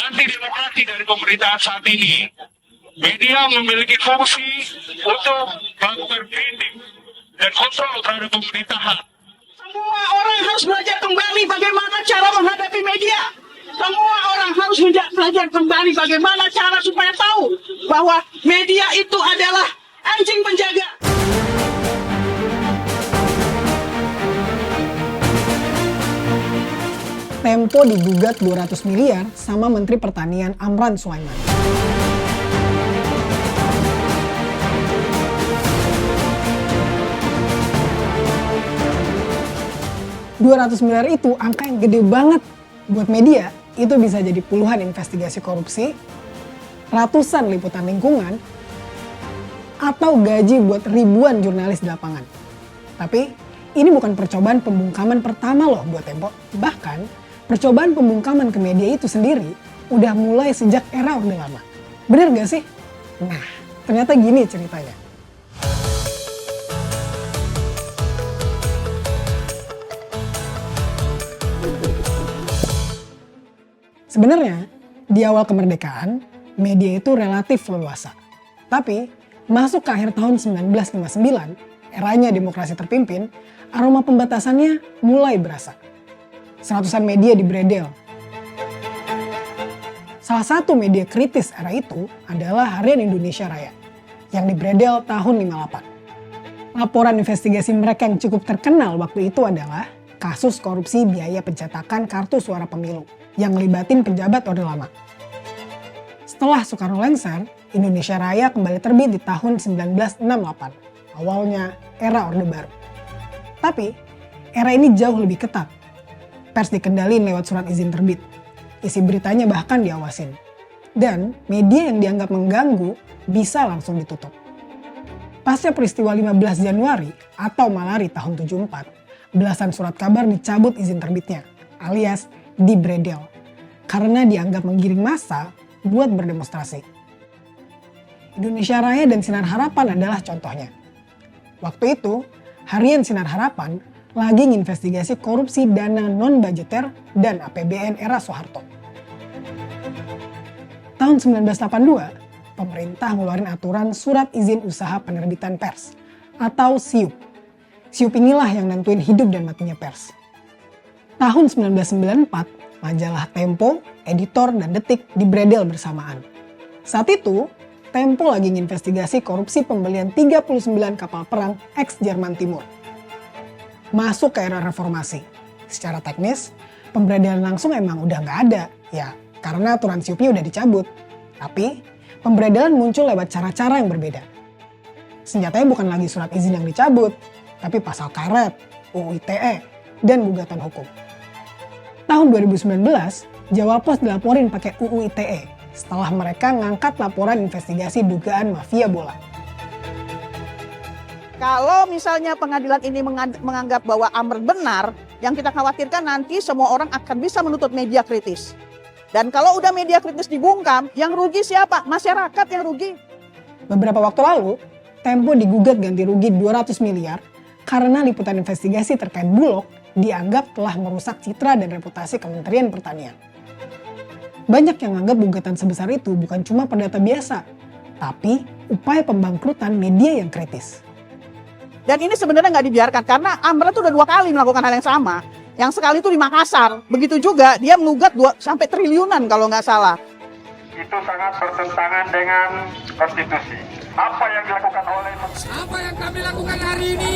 anti demokrasi dari pemerintahan saat ini. Media memiliki fungsi untuk melakukan kritik dan kontrol terhadap pemerintahan. Semua orang harus belajar kembali bagaimana cara menghadapi media. Semua orang harus belajar kembali bagaimana cara supaya tahu bahwa media itu adalah anjing penjaga. Tempo digugat 200 miliar sama Menteri Pertanian Amran Sulaiman. $200 miliar itu angka yang gede banget. Buat media, itu bisa jadi puluhan investigasi korupsi, ratusan liputan lingkungan, atau gaji buat ribuan jurnalis di lapangan. Tapi, ini bukan percobaan pembungkaman pertama loh buat Tempo. Bahkan, percobaan pembungkaman ke media itu sendiri udah mulai sejak era Orde Lama. Bener gak sih? Nah, ternyata gini ceritanya. Sebenarnya, di awal kemerdekaan, media itu relatif leluasa. Tapi, masuk ke akhir tahun 1959, eranya demokrasi terpimpin, aroma pembatasannya mulai berasa. Seratusan media dibredel. Salah satu media kritis era itu adalah Harian Indonesia Raya, yang dibredel tahun 58. Laporan investigasi mereka yang cukup terkenal waktu itu adalah kasus korupsi biaya pencetakan kartu suara pemilu yang ngelibatin pejabat Orde Lama. Setelah Soekarno lengser, Indonesia Raya kembali terbit di tahun 1968. Awalnya era Orde Baru. Tapi, era ini jauh lebih ketat. Pers dikendalin lewat surat izin terbit. Isi beritanya bahkan diawasin. Dan media yang dianggap mengganggu bisa langsung ditutup. Pasca peristiwa 15 Januari atau Malari tahun 74, belasan surat kabar dicabut izin terbitnya, alias dibredel, karena dianggap menggiring massa buat berdemonstrasi. Indonesia Raya dan Sinar Harapan adalah contohnya. Waktu itu, Harian Sinar Harapan lagi nginvestigasi korupsi dana non-budgeter dan APBN era Soeharto. Tahun 1982, pemerintah ngeluarin aturan Surat Izin Usaha Penerbitan Pers atau SIUP. SIUP inilah yang nentuin hidup dan matinya pers. Tahun 1994, majalah Tempo, Editor, dan Detik dibredel bersamaan. Saat itu, Tempo lagi nginvestigasi korupsi pembelian 39 kapal perang ex-Jerman Timur. Masuk ke era reformasi. Secara teknis, pembredelan langsung emang udah nggak ada, ya karena aturan SIUP-nya udah dicabut. Tapi, pembredelan muncul lewat cara-cara yang berbeda. Senjatanya bukan lagi surat izin yang dicabut, tapi pasal karet, UU ITE, dan gugatan hukum. Tahun 2019, Jawa Pos dilaporin pakai UU ITE setelah mereka ngangkat laporan investigasi dugaan mafia bola. Kalau misalnya pengadilan ini menganggap bahwa Amr benar, yang kita khawatirkan nanti semua orang akan bisa menuntut media kritis. Dan kalau udah media kritis dibungkam, yang rugi siapa? Masyarakat yang rugi. Beberapa waktu lalu, Tempo digugat ganti rugi 200 miliar karena liputan investigasi terkait Bulog dianggap telah merusak citra dan reputasi Kementerian Pertanian. Banyak yang menganggap gugatan sebesar itu bukan cuma perdata biasa, tapi upaya pembangkrutan media yang kritis. Dan ini sebenarnya nggak dibiarkan karena Amr itu udah 2 kali melakukan hal yang sama. Yang sekali itu di Makassar. Begitu juga dia mengugat 2 sampai triliunan kalau nggak salah. Itu sangat bertentangan dengan konstitusi. Apa yang dilakukan oleh Apa yang kami lakukan hari ini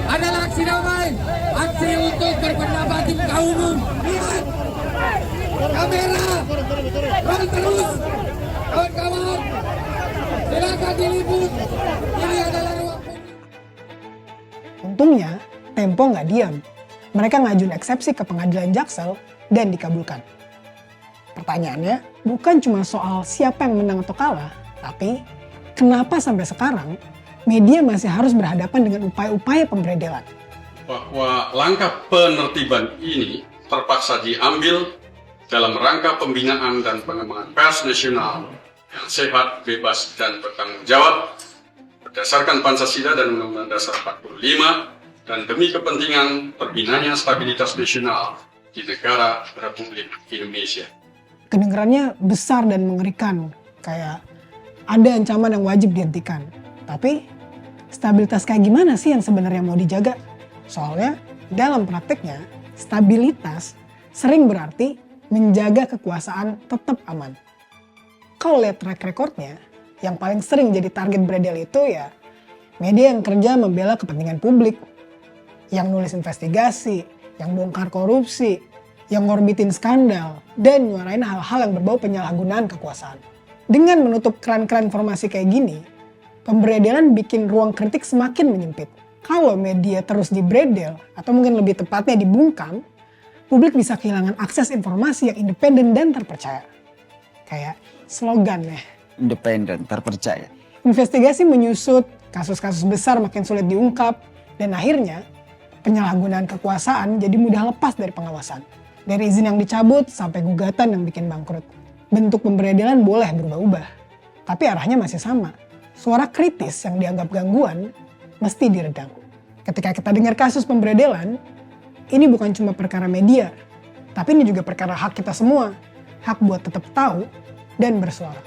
adalah aksi damai, aksi untuk berpendapat di muka umum. Lihat, kamera, roll terus, kawan-kawan, silakan diliput. Ini adalah ruang publik. Untungnya, Tempo nggak diam. Mereka ngajuin eksepsi ke pengadilan Jaksel dan dikabulkan. Pertanyaannya bukan cuma soal siapa yang menang atau kalah, tapi kenapa sampai sekarang media masih harus berhadapan dengan upaya-upaya pembredelan? Bahwa langkah penertiban ini terpaksa diambil dalam rangka pembinaan dan pengembangan pers nasional yang sehat, bebas, dan bertanggung jawab berdasarkan Pancasila dan Undang-Undang Dasar 45 dan demi kepentingan terbinanya stabilitas nasional di negara Republik Indonesia. kedengarannya besar dan mengerikan, kayak ada ancaman yang wajib dihentikan. Tapi stabilitas kayak gimana sih yang sebenarnya mau dijaga? Soalnya dalam prakteknya stabilitas sering berarti menjaga kekuasaan tetap aman. Kalau lihat track recordnya, yang paling sering jadi target beredel itu ya media yang kerja membela kepentingan publik, yang nulis investigasi, yang bongkar korupsi, yang ngorbitin skandal, dan nyuarain hal-hal yang berbau penyalahgunaan kekuasaan. Dengan menutup keran-keran informasi kayak gini, pemberedelan bikin ruang kritik semakin menyempit. Kalau media terus dibredel, atau mungkin lebih tepatnya dibungkam, publik bisa kehilangan akses informasi yang independen dan terpercaya. Kayak slogan ya. Independen, terpercaya. Investigasi menyusut, kasus-kasus besar makin sulit diungkap, dan akhirnya penyalahgunaan kekuasaan jadi mudah lepas dari pengawasan. Dari izin yang dicabut sampai gugatan yang bikin bangkrut. Bentuk pemberedelan boleh berubah-ubah, tapi arahnya masih sama. Suara kritis yang dianggap gangguan mesti diredam. Ketika kita dengar kasus pemberedelan, ini bukan cuma perkara media, tapi ini juga perkara hak kita semua. Hak buat tetap tahu dan bersuara.